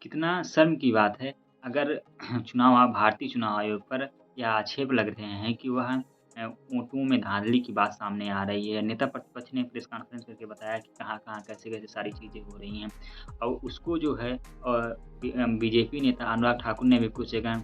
कितना शर्म की बात है अगर भारतीय चुनाव आयोग पर यह आक्षेप लग रहे हैं कि वह वोटों में धाँधली की बात सामने आ रही है। नेता प्रतिपक्ष ने प्रेस कॉन्फ्रेंस करके बताया कि कहाँ-कहाँ, कैसे-कैसे सारी चीज़ें हो रही हैं और उसको जो है बीजेपी नेता अनुराग ठाकुर ने भी कुछ जगह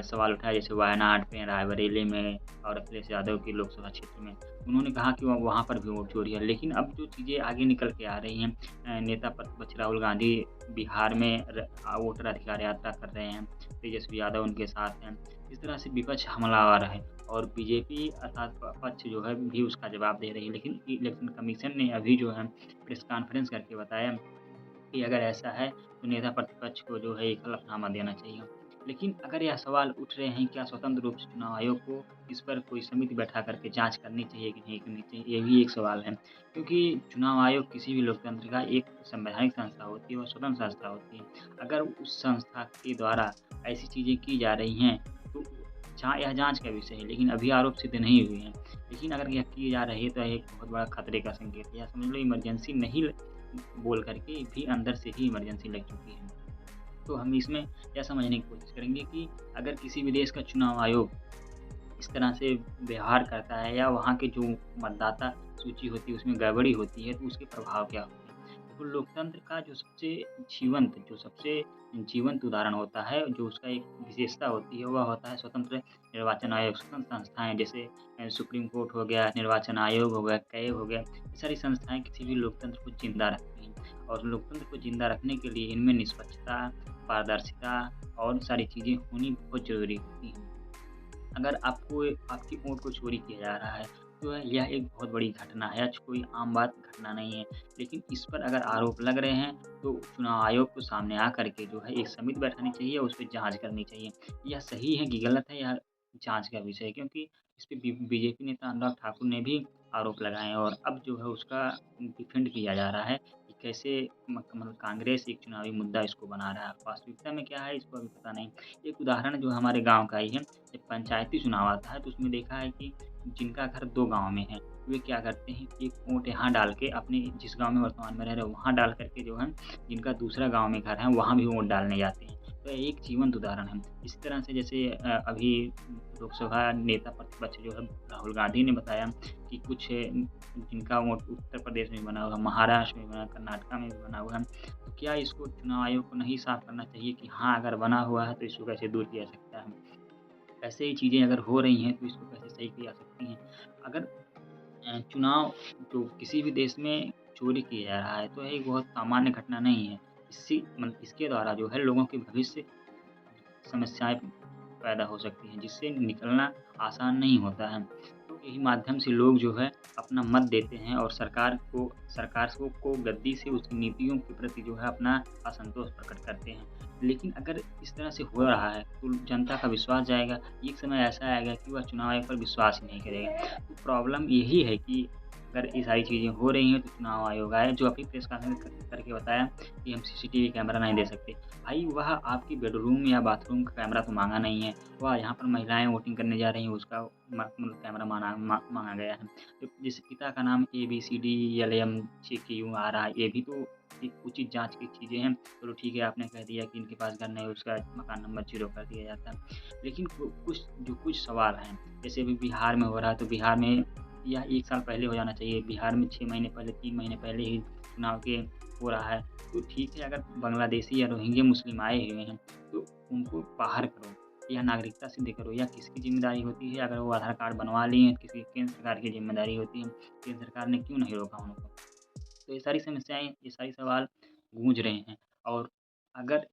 सवाल उठाया जैसे वायनाड में, रायबरेली में और अखिलेश यादव की लोकसभा क्षेत्र में। उन्होंने कहा कि वहाँ पर भी वोट चोरी है। लेकिन अब जो चीज़ें आगे निकल के आ रही हैं नेता प्रतिपक्ष राहुल गांधी बिहार में वोटर अधिकार यात्रा कर रहे हैं, तेजस्वी यादव उनके साथ हैं। इस तरह से विपक्ष हमलावर है और बीजेपी अर्थात पक्ष जो है भी उसका जवाब दे रही है। लेकिन इलेक्शन कमीशन ने अभी जो है प्रेस कॉन्फ्रेंस करके बताया कि अगर ऐसा है तो नेता प्रतिपक्ष को जो है एक हलफनामा देना चाहिए। लेकिन अगर यह सवाल उठ रहे हैं क्या स्वतंत्र रूप से चुनाव आयोग को इस पर कोई समिति बैठा करके जाँच करनी चाहिए कि नहीं करनी चाहिए? ये भी एक सवाल है। क्योंकि चुनाव आयोग किसी भी लोकतंत्र का एक संवैधानिक संस्था होती है और स्वतंत्र संस्था होती है। अगर उस संस्था के द्वारा ऐसी चीज़ें की जा रही हैं तो यह जाँच का विषय है लेकिन अभी आरोप सिद्ध नहीं हुए हैं। लेकिन अगर यह किए जा रहे हैं तो यह एक बहुत बड़ा खतरे का संकेत है या समझ लो इमरजेंसी नहीं बोल कर के भी अंदर से ही इमरजेंसी लग चुकी है। तो हम इसमें यह समझने की कोशिश करेंगे कि अगर किसी भी देश का चुनाव आयोग इस तरह से व्यवहार करता है या वहाँ के जो मतदाता सूची होती है उसमें गड़बड़ी होती है तो उसके प्रभाव क्या होते हैं। तो लोकतंत्र का जो सबसे जीवंत उदाहरण होता है, जो उसका एक विशेषता होती है वह होता है स्वतंत्र निर्वाचन आयोग। स्वतंत्र संस्थाएँ जैसे सुप्रीम कोर्ट हो गया, निर्वाचन आयोग हो गया, कैग हो गया, ये सारी संस्थाएँ किसी भी लोकतंत्र को ज़िंदा रखती हैं और लोकतंत्र को ज़िंदा रखने के लिए इनमें निष्पक्षता, पारदर्शिता और सारी चीज़ें होनी बहुत ज़रूरी होती हैं। अगर आपकी वोट को चोरी किया जा रहा है, तो यह एक बहुत बड़ी घटना है, कोई आम बात घटना नहीं है। लेकिन इस पर अगर आरोप लग रहे हैं, तो चुनाव आयोग को सामने आकर के जो है एक समिति बैठानी चाहिए और उस पे जाँच करनी चाहिए। यह सही है कि गलत है, यह जाँच का विषय है क्योंकि इस पे बीजेपी नेता अनुराग ठाकुर ने भी आरोप लगाए हैं और अब जो है उसका डिफेंड किया जा रहा है कि कैसे मतलब कांग्रेस एक चुनावी मुद्दा इसको बना रहा है। वास्तविकता में क्या है, इसको अभी पता नहीं। एक उदाहरण जो हमारे गाँव का ही है, जब पंचायती चुनाव आता है तो उसमें देखा है कि जिनका घर 2 गाँव में है, वे क्या करते हैं, एक वोट यहाँ डाल के अपने जिस गाँव में वर्तमान में रह रहे हैं वहाँ डाल कर के जो है, जिनका दूसरा गाँव में घर है वहाँ भी वोट डालने जाते हैं। तो ये एक जीवंत उदाहरण है। इसी तरह से जैसे अभी लोकसभा नेता प्रतिपक्ष जो है राहुल गांधी ने बताया कि कुछ जिनका वोट उत्तर प्रदेश में बना हुआ है, महाराष्ट्र में बना, कर्नाटक में भी बना हुआ है, तो क्या इसको चुनाव आयोग को नहीं साफ करना चाहिए कि हाँ, अगर बना हुआ है तो इसको कैसे दूर किया जा सकता है? ऐसे ही चीज़ें अगर हो रही हैं, तो इसको कैसे सही की जा सकती हैं। अगर चुनाव जो किसी भी देश में चोरी किया जा रहा है, तो ये एक बहुत सामान्य घटना नहीं है। इसके द्वारा जो है लोगों के भविष्य समस्याएँ पैदा हो सकती हैं, जिससे निकलना आसान नहीं होता है। तो यही माध्यम से लोग जो है अपना मत देते हैं और सरकार को गद्दी से उसकी नीतियों के प्रति जो है अपना असंतोष प्रकट करते हैं। लेकिन अगर इस तरह से हो रहा है, तो जनता का विश्वास जाएगा। एक समय ऐसा आएगा कि वह चुनाव आयोग पर विश्वास ही नहीं करेगा। तो प्रॉब्लम यही है कि अगर ये सारी चीज़ें हो रही हैं, तो चुनाव आयोग आए, जो अभी प्रेस कॉन्फ्रेंस करके बताया कि हम सीसीटीवी कैमरा नहीं दे सकते। भाई वह आपकी बेडरूम या बाथरूम का कैमरा तो माँगा नहीं है, वह यहाँ पर महिलाएँ वोटिंग करने जा रही हैं उसका मतलब कैमरा माँगा गया है। तो जिस पिता का नाम ABCDELM आ रहा है, ये भी तो एक उचित जाँच की चीज़ें हैं। चलो ठीक है, आपने कह दिया कि इनके पास घर नहीं है, उसका मकान नंबर 0 कर दिया जाता है। लेकिन कुछ सवाल हैं, जैसे अभी बिहार में हो रहा है, तो बिहार में यह 1 साल पहले हो जाना चाहिए। बिहार में 6 महीने पहले, 3 महीने पहले ही चुनाव के हो रहा है। तो ठीक है अगर बांग्लादेशी या रोहिंग्या मुस्लिम आए हुए हैं, तो उनको बाहर करो या नागरिकता सिद्ध करो या किसकी ज़िम्मेदारी होती है अगर वो आधार कार्ड बनवा लिए हैं, किसी केंद्र सरकार की ज़िम्मेदारी होती है, केंद्र सरकार ने क्यों नहीं रोका उनको? तो ये सारी समस्याएँ, ये सारे सवाल गूँज रहे हैं और अगर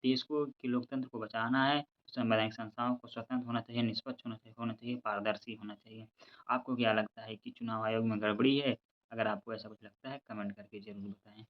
देश को कि लोकतंत्र को बचाना है, संवैधानिक संस्थाओं को स्वतंत्र होना चाहिए, निष्पक्ष होना चाहिए, पारदर्शी होना चाहिए। आपको क्या लगता है कि चुनाव आयोग में गड़बड़ी है? अगर आपको ऐसा कुछ लगता है, कमेंट करके ज़रूर बताएँ।